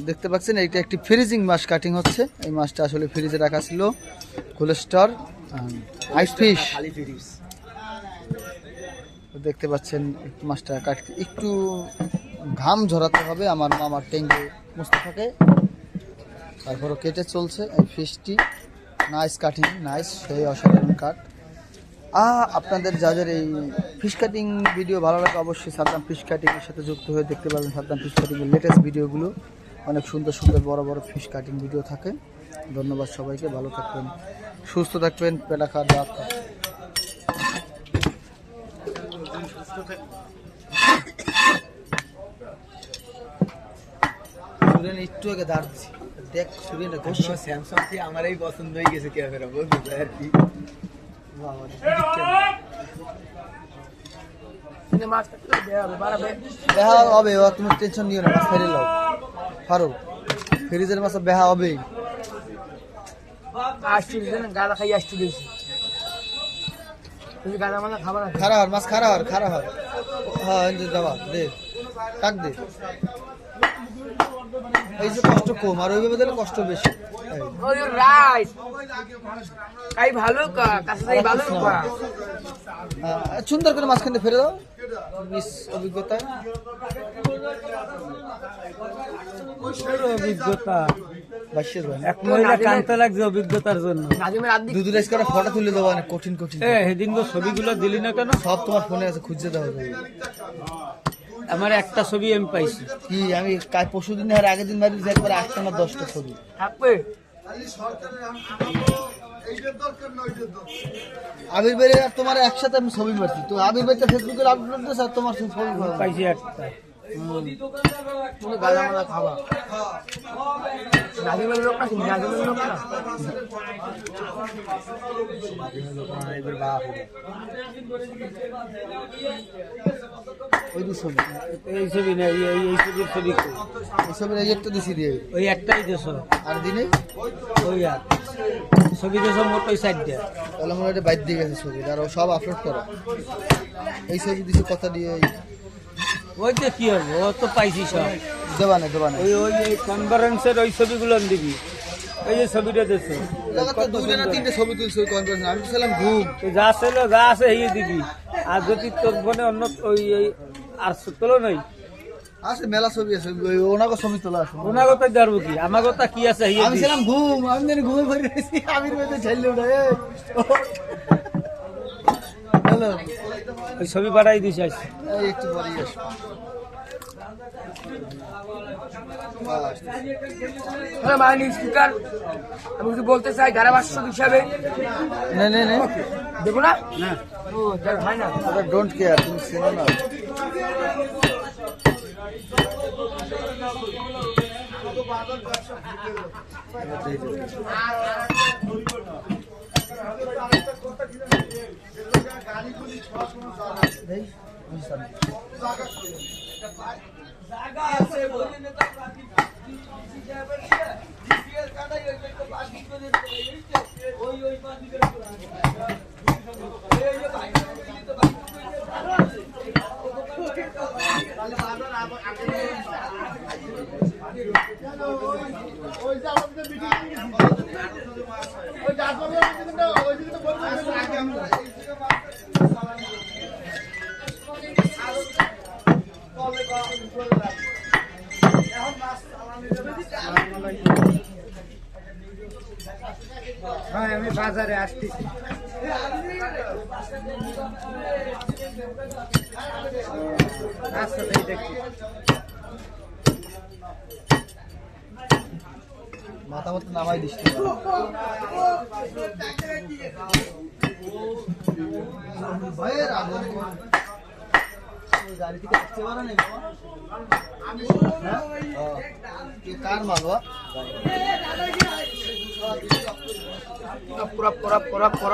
দেখতে পাচ্ছেন এইটা একটি ফ্রিজিং মাছ কাটিং হচ্ছে। এই মাছটা আসলে ফ্রিজে রাখা ছিল, কোলেস্টার আইস ফিশ। দেখতে পাচ্ছেন মাছটা কাটতে একটু ঘাম ঝরাতে হবে, আমার মামার ট্যাঙ্কে মুছতে থাকে, তারপরও কেটে চলছে এই ফিশটি। নাইস কাটিং, নাইস, সেই অসাধারণ কাট। আপনাদের যাদের এই ফিশ কাটিং ভিডিও ভালো লাগে অবশ্যই সাদ্দাম ফিশ কাটিংয়ের সাথে যুক্ত হয়ে দেখতে পাবেন। সাদ্দাম ফিশ কাটিংয়ের লেটেস্ট ভিডিওগুলো অনেক সুন্দর সুন্দর বড় বড় ফিশ কাটিং ভিডিও থাকে। ধন্যবাদ সবাইকে, ভালো থাকবেন, সুস্থ থাকবেন, পেটা খাওয়ার দাওয়াত থাকবেন। একটু আগে দাঁড়াচ্ছি, দেখ সুরেন স্যামসাং কি আমার এই পছন্দ হয়ে গেছে ক্যামেরা, বলতে আর কি বেহা হবে, তুমি টেনশন নিও না, মাছ ফেরে লাও ফারুক, ফ্রিজের মাছ বেহা হবেই। খারা হর মাছ, খারা হর, খারা হর। হ্যাঁ যাবা দে, কাক দে। এই যে কষ্ট কম, আর ওইভাবে দিলে কষ্ট বেশি। সুন্দর করে মাঝখানে ফেলে দাও, অভিজ্ঞতা অভিজ্ঞতার জন্য দুধ রাইস করে ফটো তুলে দেবো, অনেক কঠিন কঠিন। সেদিন ছবিগুলো দিলি না কেন? সব তোমার ফোনে আছে, খুঁজতে দেওয়া যাবে। আমার একটা ছবি আমি পাইছি কি, আমি পরশু দিন আর আগের দিন বাড়ি একবার 8টা না 10টা ছবি আবির ভাই আর তোমার একসাথে আমি ছবি পাচ্ছি। তো আবির ভাই তো ফেসবুকে আপলোড দিয়েছে, আর তোমার ছবি পাইছি একটা। খাবা এই ছবি না, এই ছবির ছবি, এই ছবির এই একটা দিছি দিয়ে, ওই একটাই দেশ আর দিনে ওই আর ছবি দেশ মোট ওই সাইড দিয়ে। তাহলে মনে হয় বাইর দিয়ে গেছে ছবি, আর সব আপলোড করো। এই ছবি দিছি কথা দিয়ে, ওই যে কি হবে, ও তো পাইছি সব দেবানে দেবানে। ওই ওই কনফারেন্সের ওই ছবিগুলো দিবি, এই যে ছবিটা দেখছো, 2 না 3টে ছবি তুলছি ওই কনফারেন্স। আমি ছিলাম ঘুম, যা ছিল যা আছে এই দিবি। আর যদি তোর ফোনে অন্য ওই আর তোলো নই আছে, মেলা ছবি আছে, ওনাকে ছবি তোলা আছে। ওনার কথা জানবো কি, আমার কথা কি আছে? আমি ছিলাম ঘুম, আমি জানি ঘুমে পড়ে গেছি, আমির মধ্যে ছেলে ওটা। হ্যালো, ওই ছবি পাঠাই দিস, এই একটু পরেই আসো। আমি কিছু বলতে চাই ধারাভাষ্য হিসাবে। না না না, দেবো না, হয় না, ডোন্ট কেয়ার, তুমি চেনো না। হ্যাঁ আমি বাজারে আসতেছি। আচ্ছা দেখি, মাথা মতো নামাই দিস। গাড়ি থেকে আসতে পারো না কার মালবা পুরা